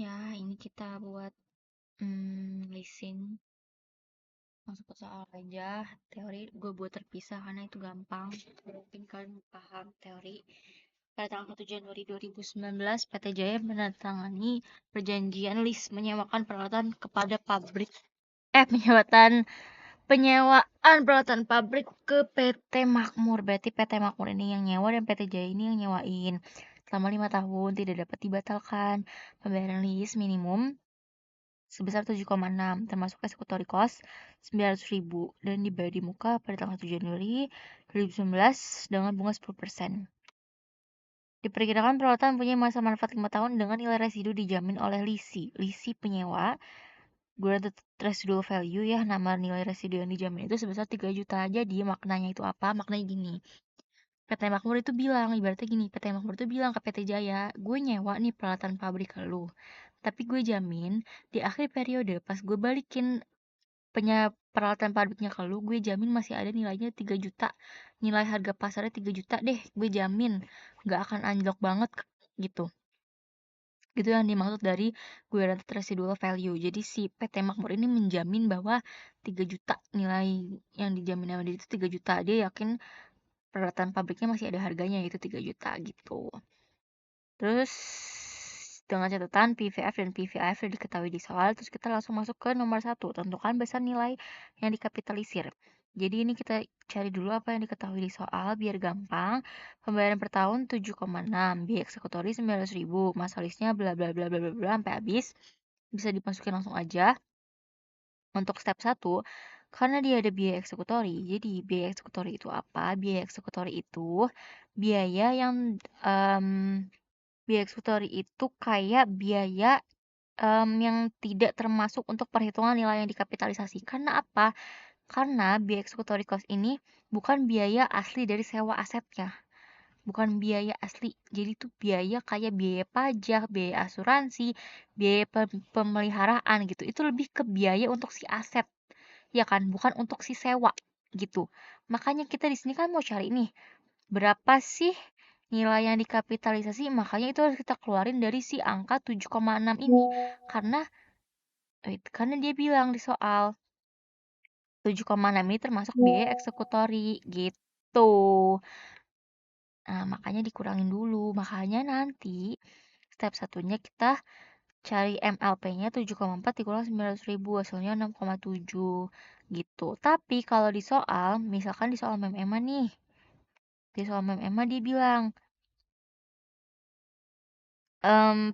Ya, ini kita buat leasing. Masuk ke soal aja. Teori gue buat terpisah karena itu gampang. Mungkin kalian paham teori. Pada tanggal 1 Januari 2019, PT Jaya menandatangani perjanjian lease menyewakan peralatan kepada pabrik. Penyewaan peralatan pabrik ke PT Makmur. Berarti PT Makmur ini yang nyewa dan PT Jaya ini yang nyewain. Selama 5 tahun tidak dapat dibatalkan. Pembayaran lease minimum sebesar 7,6 termasuk eksekutori cost 900.000 dan dibayar di muka pada tanggal 1 Januari 2019 dengan bunga 10%. Diperkirakan peralatan punya masa manfaat 5 tahun dengan nilai residu dijamin oleh lisi penyewa. Granted residual value ya, nama nilai residu yang dijamin itu sebesar 3 juta. Jadi maknanya itu apa? Maknanya gini. PT Makmur itu bilang, ibaratnya gini, PT Makmur itu bilang ke PT Jaya, gue nyewa nih peralatan pabrik ke lu. Tapi gue jamin di akhir periode pas gue balikin peralatan pabriknya ke lu, gue jamin masih ada nilainya 3 juta. Nilai harga pasarnya 3 juta deh, gue jamin. Nggak akan anjlok banget gitu. Gitu yang dimaksud dari guaranteed residual value. Jadi si PT Makmur ini menjamin bahwa 3 juta nilai yang dijamin sama dia itu 3 juta. Dia yakin peralatan pabriknya masih ada harganya yaitu 3 juta gitu. Terus dengan catatan PVF dan PVIF sudah diketahui di soal, terus kita langsung masuk ke nomor 1, tentukan besar nilai yang dikapitalisir. Jadi ini kita cari dulu apa yang diketahui di soal biar gampang. Pembayaran per tahun 7,6, biaya eksekutori 900.000, masa listnya bla bla bla bla bla bla sampai habis. Bisa dimasukin langsung aja. Untuk step 1, karena dia ada biaya eksekutori, jadi biaya eksekutori itu apa? Biaya eksekutori itu biaya yang biaya eksekutori itu kayak biaya yang tidak termasuk untuk perhitungan nilai yang dikapitalisasi. Karena apa? Karena biaya eksekutori cost ini bukan biaya asli dari sewa asetnya. Bukan biaya asli. Jadi itu biaya kayak biaya pajak, biaya asuransi, biaya pemeliharaan gitu. Itu lebih ke biaya untuk si aset. Ya kan? Bukan untuk si sewa gitu. Makanya kita di sini kan mau cari nih berapa sih nilai yang dikapitalisasi, makanya itu harus kita keluarin dari si angka 7,6 ini. Karena dia bilang di soal 7,6 ini termasuk biaya eksekutori gitu. Nah, makanya dikurangin dulu. Makanya nanti step satunya kita cari MLP-nya 7,4 dikurangi 900.000, hasilnya 6,7 gitu. Tapi kalau di soal, misalkan di soal MEM nih, di soal MEM dia bilang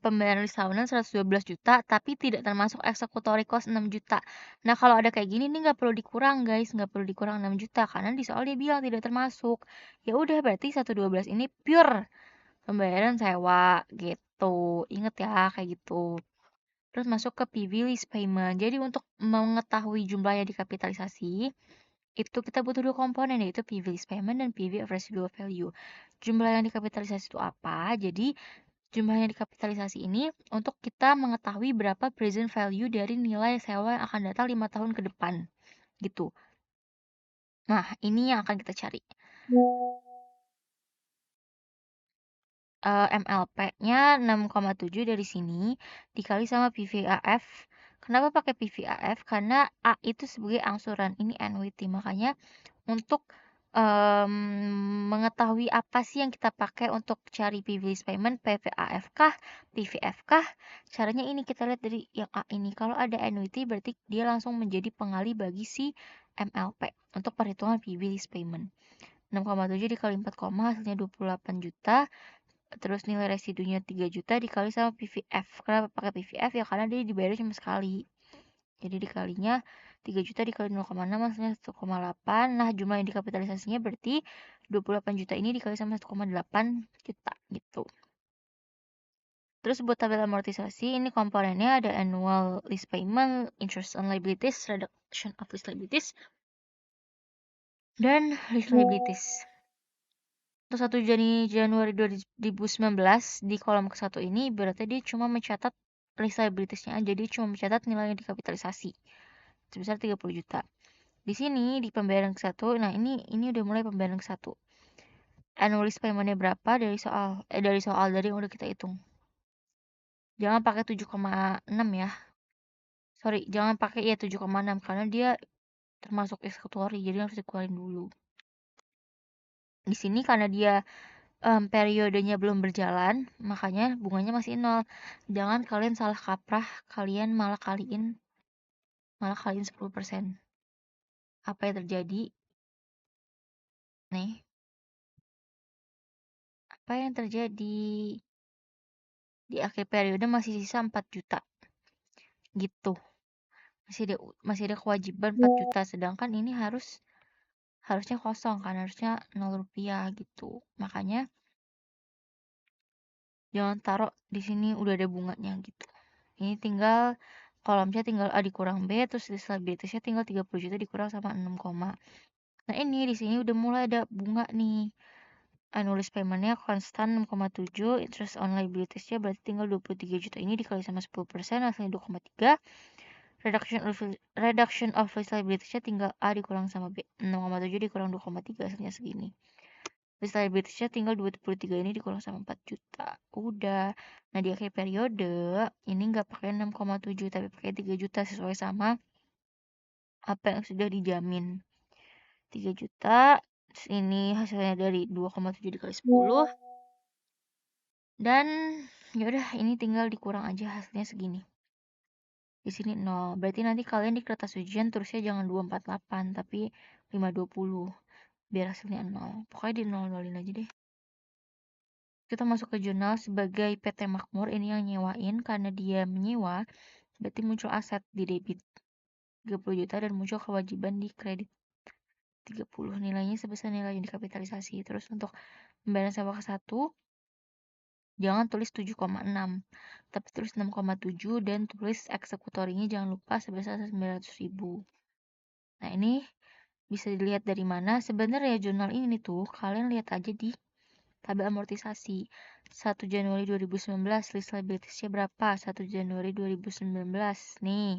pembayaran lease tahunan 112 juta, tapi tidak termasuk eksekutori cost 6 juta. Nah, kalau ada kayak gini nih nggak perlu dikurang, guys. Nggak perlu dikurang 6 juta, karena di soal dia bilang tidak termasuk. Ya udah, berarti 112 ini pure pembayaran sewa, gitu. Ingat ya, kayak gitu. Terus masuk ke PV lease payment. Jadi, untuk mengetahui jumlahnya dikapitalisasi, itu kita butuh dua komponen, yaitu PV lease payment dan PV of residual value. Jumlah yang dikapitalisasi itu apa? Jadi, jumlah yang dikapitalisasi ini untuk kita mengetahui berapa present value dari nilai sewa yang akan datang 5 tahun ke depan. Gitu. Nah, ini yang akan kita cari. MLP-nya 6,7 dari sini dikali sama PVAF. Kenapa pakai PVAF? Karena A itu sebagai angsuran, ini annuity. Makanya untuk mengetahui apa sih yang kita pakai untuk cari previous payment, PVAF kah, PVF kah? Caranya ini kita lihat dari yang A ini. Kalau ada annuity berarti dia langsung menjadi pengali bagi si MLP untuk perhitungan previous payment. 6,7 dikali 4, hasilnya 28 juta. Terus nilai residunya 3 juta dikali sama PVF. Kenapa pakai PVF? Ya karena dia dibayar cuma sekali. Jadi dikalinya 3 juta dikali 0,6 hasilnya 1,8. Nah, jumlah yang dikapitalisasinya berarti 28 juta ini dikali sama 1,8 juta gitu. Terus buat tabel amortisasi, ini komponennya ada annual lease payment, interest on liabilities, reduction of lease liabilities, dan lease liabilities. Untuk 1 Januari 2019 di kolom ke-1 ini berarti dia cuma mencatat lease liabilities-nya aja, dia cuma mencatat nilai yang dikapitalisasi sebesar 30 juta. Di sini di pembayaran ke-1, nah ini udah mulai pembayaran ke-1. Annual lease payment-nya berapa dari soal yang udah kita hitung. Jangan pakai 7,6 ya. Sorry, jangan pakai ya 7,6 karena dia termasuk eksekutori, jadi harus dikeluarin dulu. Di sini karena dia periodenya belum berjalan, makanya bunganya masih 0. Jangan kalian salah kaprah, kalian malah kalian 10%. Apa yang terjadi? Nih, apa yang terjadi? Di akhir periode masih sisa 4 juta. Gitu. Masih ada kewajiban 4 juta, sedangkan ini harusnya kosong kan, harusnya 0 rupiah gitu. Makanya jangan taruh di sini udah ada bunganya gitu. Ini tinggal kolomnya tinggal A dikurang B, terus disabilitasnya tinggal 30 juta dikurang sama 6, nah ini di sini udah mulai ada bunga nih. Annualized payment-nya konstan 6,7, interest on liabilities-nya berarti tinggal 23 juta. Ini dikali sama 10%, hasilnya 2,3. Reduction of liabilities-nya tinggal A dikurang sama B. 6,7 dikurang 2,3 hasilnya segini. Liabilities-nya tinggal 23 ini dikurang sama 4 juta. Udah. Nah, di akhir periode ini nggak pakai 6,7 tapi pakai 3 juta sesuai sama apa yang sudah dijamin. 3 juta. Terus ini hasilnya dari 2,7 dikali 10. Dan ya udah ini tinggal dikurang aja hasilnya segini. Di sini 0. Berarti nanti kalian di kertas ujian terusnya jangan 248 tapi 520. Biar hasilnya 0. Pokoknya di 0-0in aja deh. Kita masuk ke jurnal sebagai PT Makmur, ini yang nyewain karena dia menyewa, berarti muncul aset di debit 30 juta dan muncul kewajiban di kredit 30. Nilainya sebesar nilai yang dikapitalisasi. Terus untuk pembayaran sewa ke 1, jangan tulis 7,6, tapi tulis 6,7 dan tulis eksekutorinya jangan lupa sebesar 900.000. Nah, ini bisa dilihat dari mana? Sebenarnya jurnal ini tuh kalian lihat aja di tabel amortisasi. 1 Januari 2019 list liabilities-nya berapa? 1 Januari 2019. Nih.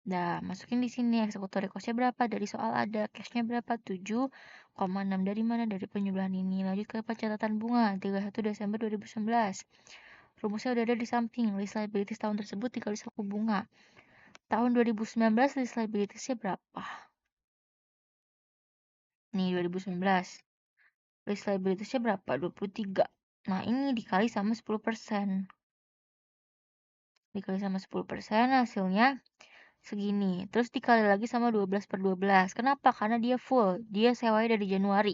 Nah, masukin di sini eksekutori cost-nya berapa? Dari soal ada. Cash-nya berapa? 7,6. Dari mana? Dari penjumlahan ini. Lanjut ke pencatatan bunga. 31 Desember 2019. Rumusnya udah ada di samping. List liabilities tahun tersebut dikali suku bunga. Tahun 2019 list liabilities-nya berapa? Nih, 2019. List liabilities-nya berapa? 23. Nah, ini dikali sama 10%. Dikali sama 10% hasilnya segini. Terus dikali lagi sama 12/12. Kenapa? Karena dia full. Dia sewanya dari Januari.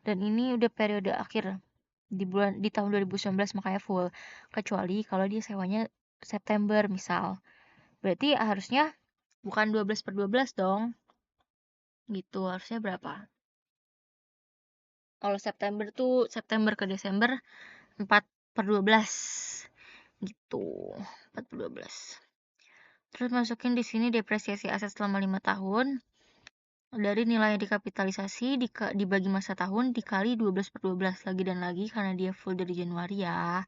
Dan ini udah periode akhir di tahun 2019 makanya full. Kecuali kalau dia sewanya September misal. Berarti harusnya bukan 12/12 dong. Gitu. Harusnya berapa? Kalau September tuh September ke Desember 4/12. Gitu. 4/12. Terus masukin di sini depresiasi aset selama 5 tahun dari nilai yang dikapitalisasi dibagi masa tahun dikali 12/12 lagi dan lagi karena dia full dari Januari ya.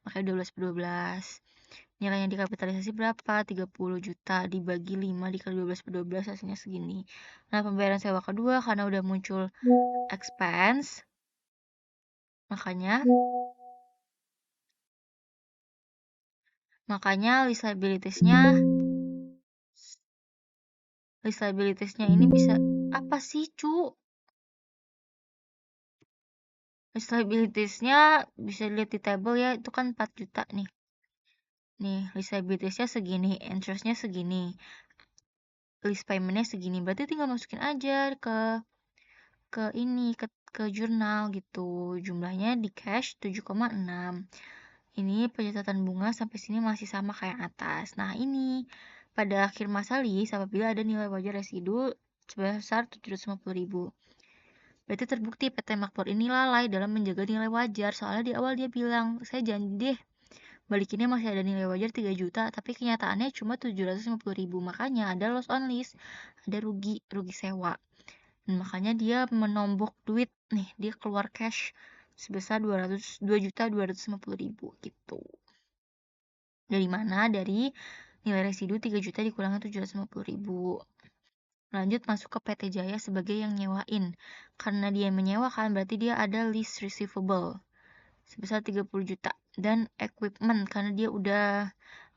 Makanya 12/12. Nilai yang dikapitalisasi berapa? 30 juta dibagi 5 dikali 12/12 hasilnya segini. Nah, pembayaran sewa kedua karena udah muncul expense makanya liabilities-nya ini bisa apa sih, cu? Liabilities-nya bisa dilihat di table ya, itu kan 4 juta nih. Nih, liabilities-nya segini, interest-nya segini. List payment-nya segini. Berarti tinggal masukin aja ke jurnal gitu. Jumlahnya di cash 7,6. Ini pencatatan bunga sampai sini masih sama kayak atas. Nah, ini pada akhir masa list apabila ada nilai wajar residu sebesar 750.000. Berarti terbukti PT Makmur ini lalai dalam menjaga nilai wajar. Soalnya di awal dia bilang, saya janji deh balikinnya masih ada nilai wajar 3 juta, tapi kenyataannya cuma 750.000. Makanya ada loss on list, ada rugi sewa. Dan makanya dia menombok duit nih, dia keluar cash sebesar 2.250.000 gitu. Dari mana? Dari nilai residu 3 juta dikurangin 750.000. Lanjut masuk ke PT Jaya sebagai yang nyewain. Karena dia menyewakan berarti dia ada lease receivable. sebesar 30 juta. Dan equipment, karena dia udah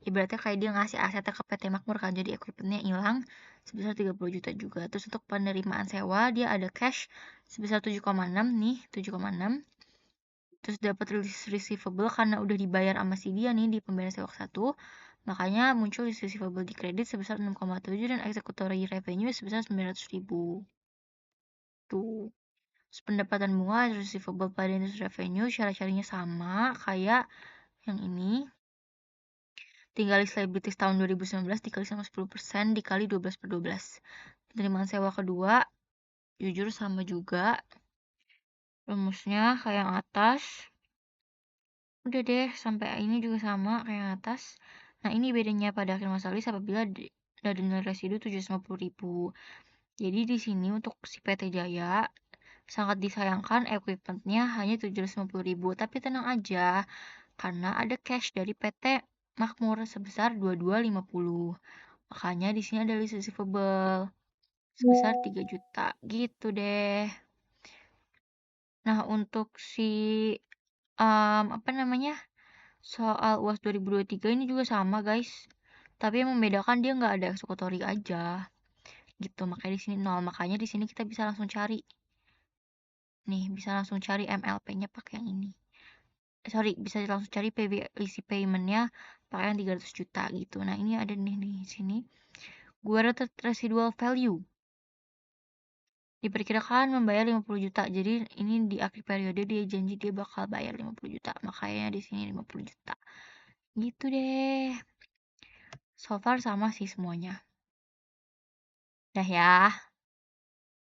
ibaratnya kayak dia ngasih asetnya ke PT Makmur kan, jadi equipmentnya hilang sebesar 30 juta juga. Terus untuk penerimaan sewa dia ada cash sebesar 7,6 nih, 7,6. Terus dapat receivable karena udah dibayar sama si dia nih di pembayaran sewa ke-1. Makanya muncul receivable di kredit sebesar 6,7 dan executory revenue sebesar 900.000. Tuh. Terus pendapatan bunga receivable pada interest revenue cara-caranya sama kayak yang ini. Tinggal liabilities tahun 2019 dikali sama 10% dikali 12/12. Penerimaan sewa kedua jujur sama juga. Rumusnya kayak yang atas. Udah deh, sampai ini juga sama kayak yang atas. Nah, ini bedanya pada akhir masa lease apabila ada nilai residu 750.000. Jadi di sini untuk si PT Jaya sangat disayangkan equipmentnya hanya 750.000. Tapi tenang aja, karena ada cash dari PT Makmur sebesar 2250. Makanya di sini ada list receivable sebesar 3 juta. Gitu deh. Nah, untuk si apa namanya? Soal UAS 2023 ini juga sama, guys. Tapi yang membedakan dia nggak ada eksekutori aja. Gitu, makanya di sini nol. Makanya di sini kita bisa langsung cari. Nih, bisa langsung cari MLP-nya pakai yang ini. Sorry, bisa langsung cari PV isi payment-nya pakai yang 300 juta gitu. Nah, ini ada nih di sini. Guaranteed residual value. Diperkirakan membayar 50 juta. Jadi ini di akhir periode dia janji dia bakal bayar 50 juta. Makanya di sini 50 juta. Gitu deh. So far sama sih semuanya. Dah ya.